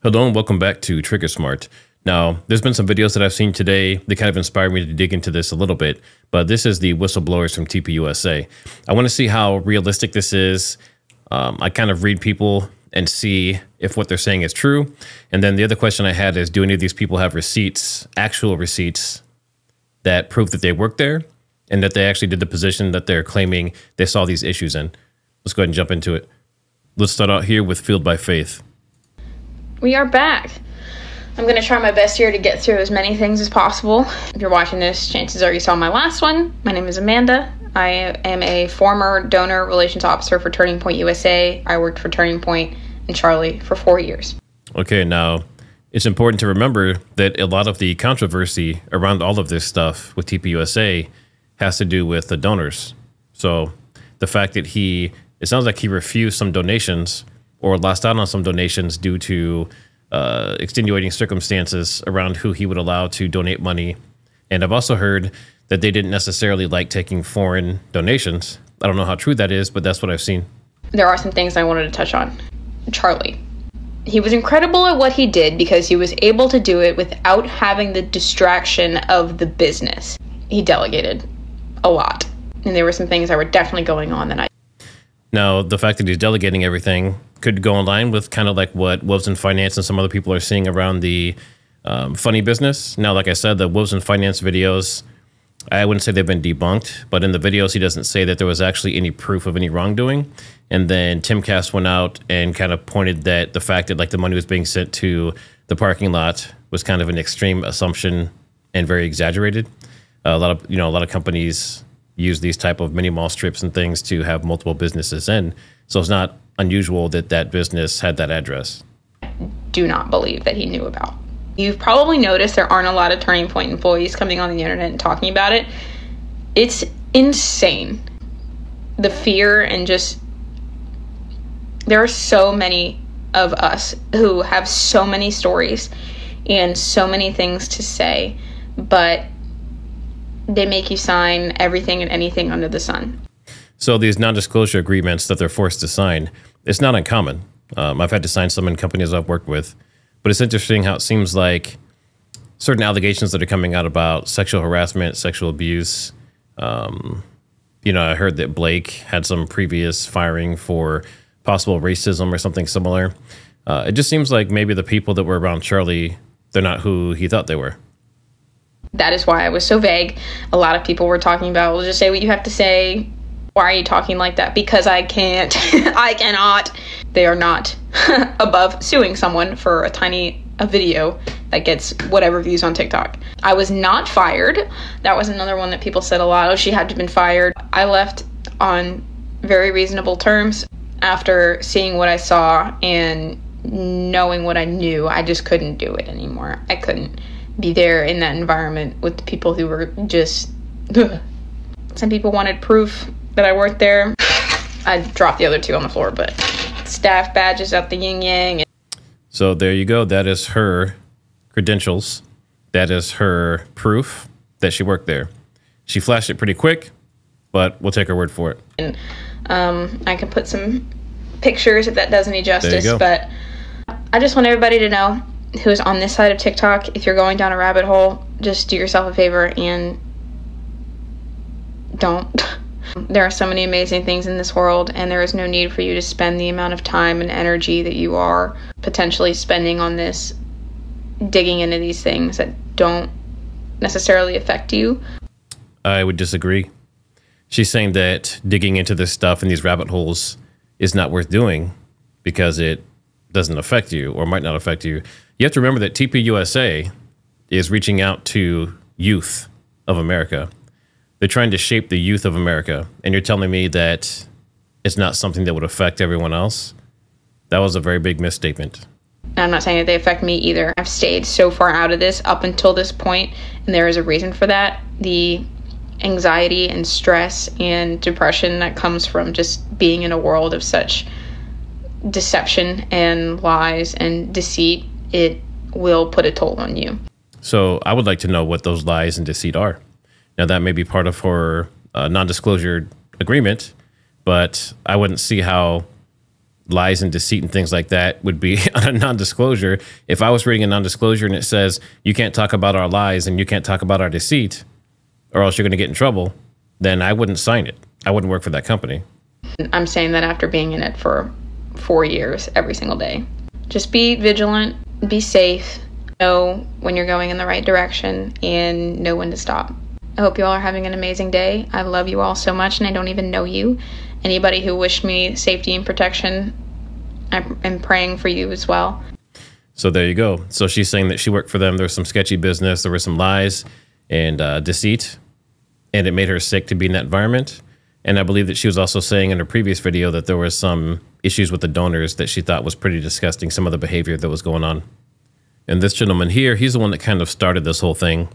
Hello and welcome back to TriggerSmart. Now, there's been some videos that I've seen today that kind of inspired me to dig into this a little bit, but this is the Whistleblowers from TPUSA. I want to see how realistic this is. I kind of read people and see if what they're saying is true. And then the other question I had is, do any of these people have receipts, actual receipts, that prove that they worked there and that they actually did the position that they're claiming they saw these issues in? Let's go ahead and jump into it. Let's start out here with Field by Faith. We are back. I'm going to try my best here to get through as many things as possible. If you're watching this, chances are you saw my last one. My name is Amanda. I am a former donor relations officer for Turning Point USA. I worked for Turning Point and Charlie for 4 years. Okay, now it's important to remember that a lot of the controversy around all of this stuff with TPUSA has to do with the donors. So the fact that it sounds like he refused some donations or lost out on some donations due to extenuating circumstances around who he would allow to donate money. And I've also heard that they didn't necessarily like taking foreign donations. I don't know how true that is, but that's what I've seen. There are some things I wanted to touch on. Charlie. He was incredible at what he did because he was able to do it without having the distraction of the business. He delegated a lot. And there were some things that were definitely going on that Now, the fact that he's delegating everything could go in line with kind of like what Wolves in Finance and some other people are seeing around the funny business. Now, like I said, the Wolves in Finance videos, I wouldn't say they've been debunked, but in the videos, he doesn't say that there was actually any proof of any wrongdoing. And then Timcast went out and kind of pointed that the fact that like the money was being sent to the parking lot was kind of an extreme assumption and very exaggerated. A lot of companies use these type of mini mall strips and things to have multiple businesses in. So it's not unusual that that business had that address. Do not believe that he knew about. You've probably noticed there aren't a lot of Turning Point employees coming on the internet and talking about it. It's insane. The fear and just, there are so many of us who have so many stories and so many things to say, but they make you sign everything and anything under the sun. So these non-disclosure agreements that they're forced to sign, it's not uncommon. I've had to sign some in companies I've worked with, but it's interesting how it seems like certain allegations that are coming out about sexual harassment, sexual abuse. I heard that Blake had some previous firing for possible racism or something similar. It just seems like maybe the people that were around Charlie, they're not who he thought they were. That is why I was so vague. A lot of people were talking about, well, just say what you have to say. Why are you talking like that? Because I can't. I cannot. They are not above suing someone for a video that gets whatever views on TikTok. I was not fired. That was another one that people said a lot. Oh, she had to have been fired. I left on very reasonable terms. After seeing what I saw and knowing what I knew, I just couldn't do it anymore. I couldn't be there in that environment with the people who were just ugh. Some people wanted proof that I worked there. I dropped the other two on the floor, but staff badges out the yin yang. So there you go. That is her credentials. That is her proof that she worked there. She flashed it pretty quick, but we'll take her word for it. And I can put some pictures if that does any justice, but I just want everybody to know who's on this side of TikTok, if you're going down a rabbit hole, just do yourself a favor and don't. There are so many amazing things in this world, and there is no need for you to spend the amount of time and energy that you are potentially spending on this, digging into these things that don't necessarily affect you. I would disagree. She's saying that digging into this stuff and these rabbit holes is not worth doing because it doesn't affect you or might not affect you. You have to remember that TPUSA is reaching out to youth of America. They're trying to shape the youth of America. And you're telling me that it's not something that would affect everyone else? That was a very big misstatement. I'm not saying that they affect me either. I've stayed so far out of this up until this point, and there is a reason for that. The anxiety and stress and depression that comes from just being in a world of such deception and lies and deceit, it will put a toll on you. So I would like to know what those lies and deceit are. Now, that may be part of her non-disclosure agreement, but I wouldn't see how lies and deceit and things like that would be on a non-disclosure. If I was reading a non-disclosure and it says, you can't talk about our lies and you can't talk about our deceit or else you're going to get in trouble, then I wouldn't sign it. I wouldn't work for that company. I'm saying that after being in it for 4 years, every single day. Just be vigilant, be safe, know when you're going in the right direction, and know when to stop. I hope you all are having an amazing day. I love you all so much, and I don't even know you. Anybody who wished me safety and protection, I'm praying for you as well. So there you go. So she's saying that she worked for them. There was some sketchy business. There were some lies and deceit, and it made her sick to be in that environment. And I believe that she was also saying in her previous video that there were some issues with the donors that she thought was pretty disgusting, some of the behavior that was going on. And this gentleman here, he's the one that kind of started this whole thing.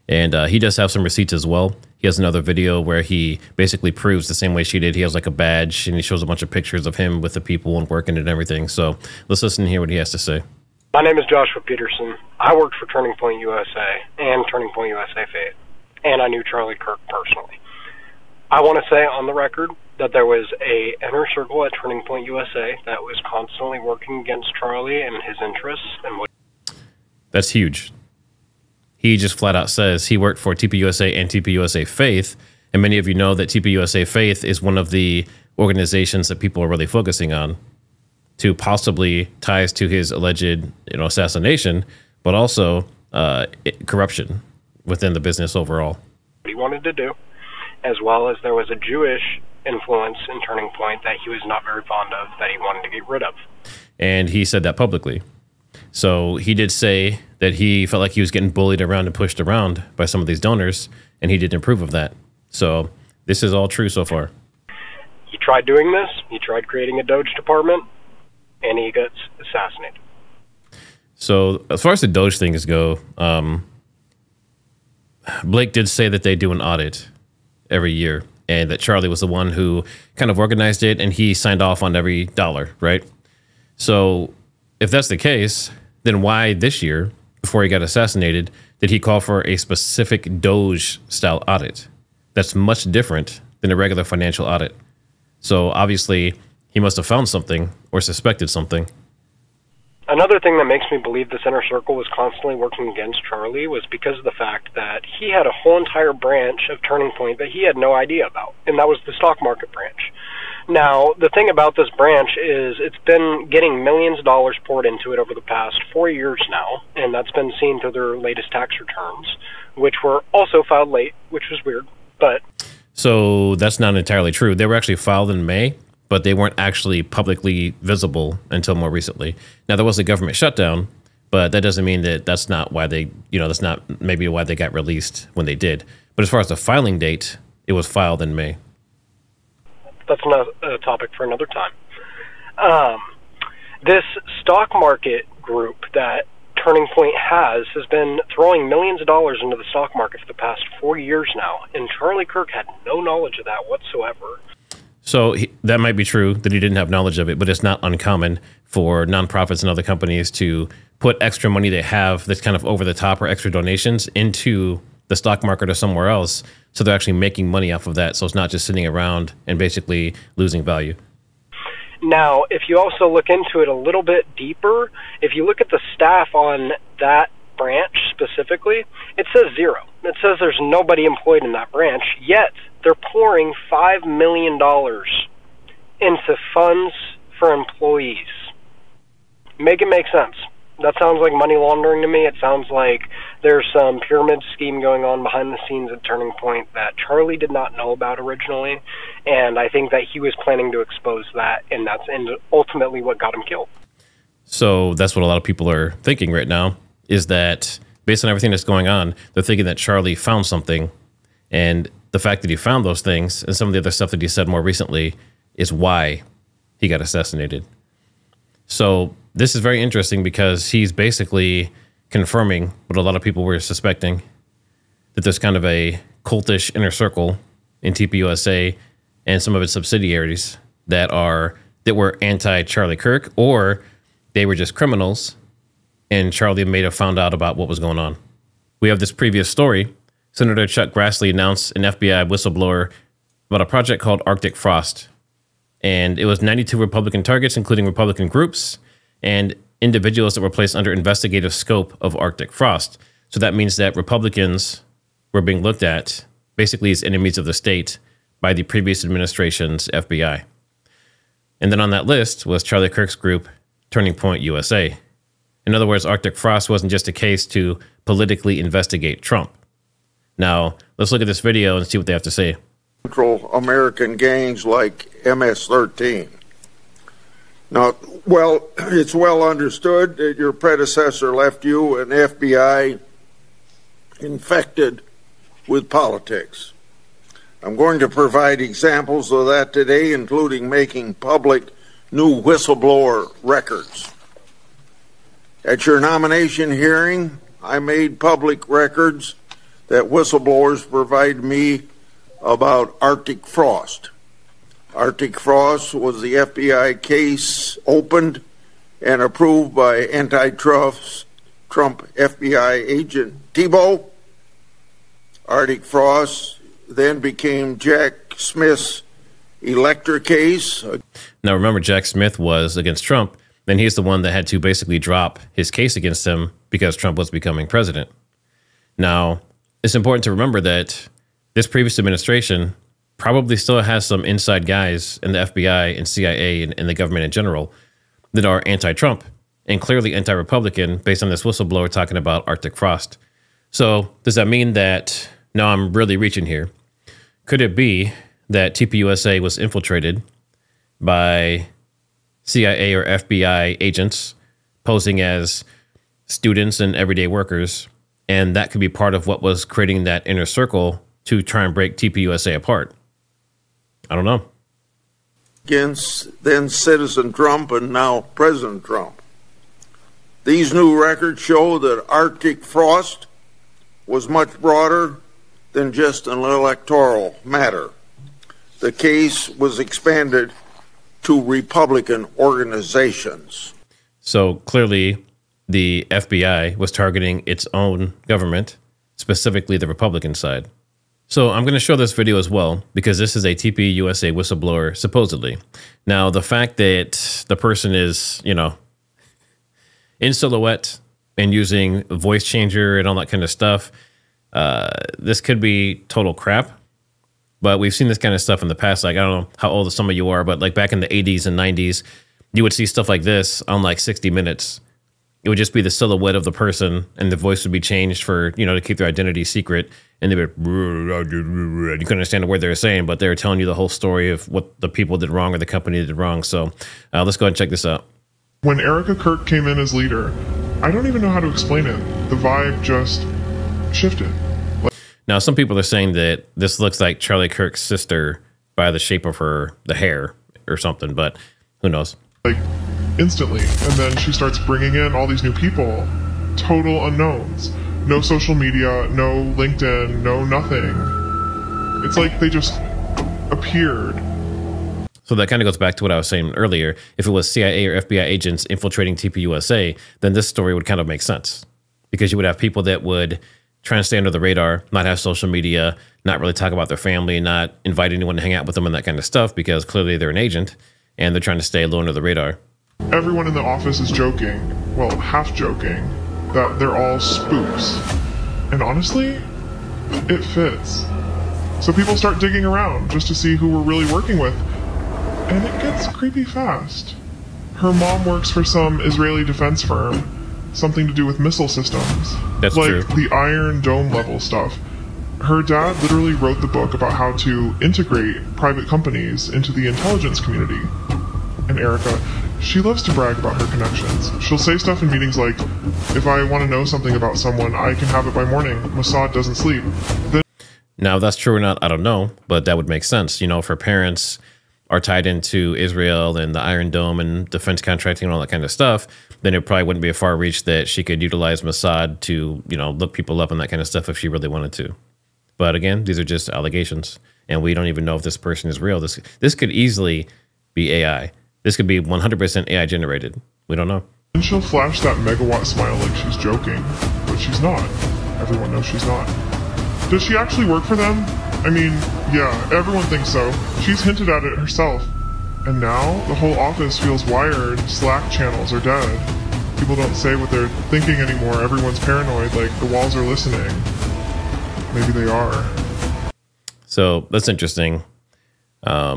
And he does have some receipts as well. He has another video where he basically proves the same way she did. He has like a badge and he shows a bunch of pictures of him with the people and working and everything. So let's listen and hear what he has to say. My name is Joshua Peterson. I worked for Turning Point USA and Turning Point USA Faith. And I knew Charlie Kirk personally. I want to say on the record that there was a inner circle at Turning Point USA that was constantly working against Charlie and his interests. And what That's huge. He just flat out says he worked for TPUSA and TPUSA Faith. And many of you know that TPUSA Faith is one of the organizations that people are really focusing on to possibly ties to his alleged, assassination, but also corruption within the business overall. he wanted to do, as well as there was a Jewish influence in Turning Point that he was not very fond of, that he wanted to get rid of. And he said that publicly. So he did say that he felt like he was getting bullied around and pushed around by some of these donors, and he did approve of that. So this is all true so far. He tried doing this. He tried creating a DOGE department, and he gets assassinated. So as far as the DOGE things go, Blake did say that they do an audit every year, and that Charlie was the one who kind of organized it, and he signed off on every dollar, right? So if that's the case, then why this year, before he got assassinated, did he call for a specific DOGE-style audit? That's much different than a regular financial audit. So obviously, he must have found something or suspected something. Another thing that makes me believe this inner circle was constantly working against Charlie was because of the fact that he had a whole entire branch of Turning Point that he had no idea about, and that was the stock market branch. Now, the thing about this branch is it's been getting millions of dollars poured into it over the past 4 years now, and that's been seen through their latest tax returns, which were also filed late, which was weird, but... So that's not entirely true. They were actually filed in May, but they weren't actually publicly visible until more recently. Now, there was a government shutdown, but that doesn't mean that that's not why they, that's not maybe why they got released when they did. But as far as the filing date, it was filed in May. That's a topic for another time. This stock market group that Turning Point has been throwing millions of dollars into the stock market for the past 4 years now, and Charlie Kirk had no knowledge of that whatsoever. So that might be true that he didn't have knowledge of it, but it's not uncommon for nonprofits and other companies to put extra money they have that's kind of over the top or extra donations into the stock market or somewhere else. So they're actually making money off of that. So it's not just sitting around and basically losing value. Now, if you also look into it a little bit deeper, if you look at the staff on that branch specifically, it says zero. It says there's nobody employed in that branch, yet they're pouring $5 million into funds for employees. Make it make sense. That sounds like money laundering to me. It sounds like there's some pyramid scheme going on behind the scenes at Turning Point that Charlie did not know about originally, and I think that he was planning to expose that, and that's ultimately what got him killed. So that's what a lot of people are thinking right now, is that based on everything that's going on, they're thinking that Charlie found something, and the fact that he found those things and some of the other stuff that he said more recently is why he got assassinated. So this is very interesting because he's basically confirming what a lot of people were suspecting, that there's kind of a cultish inner circle in TPUSA and some of its subsidiaries that were anti-Charlie Kirk, or they were just criminals and Charlie may have found out about what was going on. We have this previous story. Senator Chuck Grassley announced an FBI whistleblower about a project called Arctic Frost. And it was 92 Republican targets, including Republican groups and individuals that were placed under investigative scope of Arctic frost. So that means that Republicans were being looked at basically as enemies of the state by the previous administration's FBI. And then on that list was Charlie Kirk's group, Turning Point USA. In other words, Arctic frost wasn't just a case to politically investigate Trump. Now, let's look at this video and see what they have to say. Central American gangs like MS-13. Now, well, it's well understood that your predecessor left you an FBI infected with politics. I'm going to provide examples of that today, including making public new whistleblower records. At your nomination hearing, I made public records that whistleblowers provide me about Arctic frost. Arctic frost was the FBI case opened and approved by antitrust Trump FBI agent Thibault. Arctic frost then became Jack Smith's elector case. Now remember, Jack Smith was against Trump, and he's the one that had to basically drop his case against him because Trump was becoming president. Now, it's important to remember that this previous administration probably still has some inside guys in the FBI and CIA and the government in general that are anti-Trump and clearly anti-Republican based on this whistleblower talking about Arctic frost. So does that mean that, now I'm really reaching here, could it be that TPUSA was infiltrated by CIA or FBI agents posing as students and everyday workers, and that could be part of what was creating that inner circle to try and break TPUSA apart? I don't know. Against then Citizen Trump and now President Trump. These new records show that Arctic frost was much broader than just an electoral matter. The case was expanded to Republican organizations. So clearly the FBI was targeting its own government, specifically the Republican side. So I'm going to show this video as well, because this is a TPUSA whistleblower, supposedly. Now, the fact that the person is, you know, in silhouette and using a voice changer and all that kind of stuff, this could be total crap. But we've seen this kind of stuff in the past. Like, I don't know how old some of you are, but like back in the 80s and 90s, you would see stuff like this on like 60 Minutes. It would just be the silhouette of the person, and the voice would be changed for, you know, to keep their identity secret. And they would, you couldn't understand a word they were saying, but they were telling you the whole story of what the people did wrong or the company did wrong. So let's go ahead and check this out. When Erica Kirk came in as leader, I don't even know how to explain it. The vibe just shifted. Now, some people are saying that this looks like Charlie Kirk's sister by the shape of the hair or something, but who knows? Like, instantly. And then she starts bringing in all these new people, total unknowns. No social media, no LinkedIn, no nothing. It's like they just appeared. So that kind of goes back to what I was saying earlier. If it was CIA or FBI agents infiltrating TPUSA, then this story would kind of make sense, because you would have people that would try and stay under the radar, not have social media, not really talk about their family, not invite anyone to hang out with them and that kind of stuff, because clearly they're an agent and they're trying to stay low under the radar. Everyone in the office is joking, well, half joking, that they're all spooks. And honestly, it fits. So people start digging around just to see who we're really working with. And it gets creepy fast. Her mom works for some Israeli defense firm, something to do with missile systems. That's like true. The Iron Dome level stuff. Her dad literally wrote the book about how to integrate private companies into the intelligence community. And Erica, she loves to brag about her connections. She'll say stuff in meetings like, if I want to know something about someone, I can have it by morning. Mossad doesn't sleep. Then now, if that's true or not, I don't know, but that would make sense. You know, if her parents are tied into Israel and the Iron Dome and defense contracting and all that kind of stuff, then it probably wouldn't be a far reach that she could utilize Mossad to, you know, look people up and that kind of stuff if she really wanted to. But again, these are just allegations, and we don't even know if this person is real. This could easily be AI. This could be 100% AI generated. We don't know. Then she'll flash that megawatt smile like she's joking, but she's not. Everyone knows she's not. Does she actually work for them? I mean, yeah, everyone thinks so. She's hinted at it herself. And now the whole office feels wired, Slack channels are dead. People don't say what they're thinking anymore, everyone's paranoid, like the walls are listening. Maybe they are. So that's interesting. I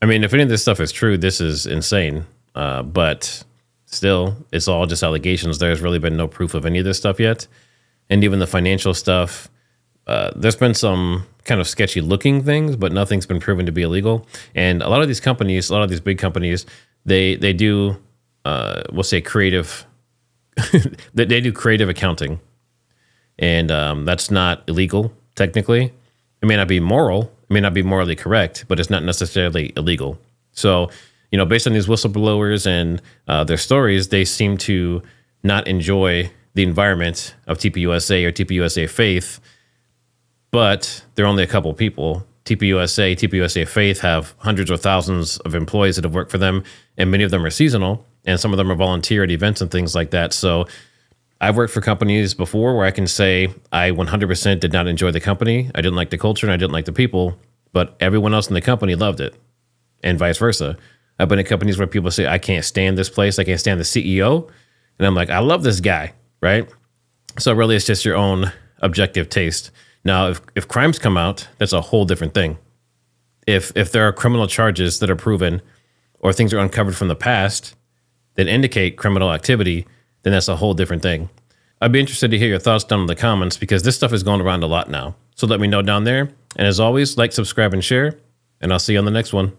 mean, if any of this stuff is true, this is insane. But still, it's all just allegations. There's really been no proof of any of this stuff yet. And even the financial stuff, there's been some kind of sketchy looking things, but nothing's been proven to be illegal. And a lot of these companies, a lot of these big companies, they do, we'll say creative, they do creative accounting. And that's not illegal, technically. It may not be moral, it may not be morally correct, but it's not necessarily illegal. So, you know, based on these whistleblowers and their stories, they seem to not enjoy the environment of TPUSA or TPUSA Faith, but they're only a couple people. TPUSA, TPUSA Faith have hundreds or thousands of employees that have worked for them, and many of them are seasonal, and some of them are volunteer at events and things like that. So I've worked for companies before where I can say I 100% did not enjoy the company. I didn't like the culture and I didn't like the people, but everyone else in the company loved it, and vice versa. I've been in companies where people say, I can't stand this place, I can't stand the CEO, and I'm like, I love this guy, right? So really, it's just your own objective taste. Now, if crimes come out, that's a whole different thing. If there are criminal charges that are proven or things are uncovered from the past that indicate criminal activity, then that's a whole different thing. I'd be interested to hear your thoughts down in the comments because this stuff is going around a lot now. So let me know down there. And as always, like, subscribe, and share, and I'll see you on the next one.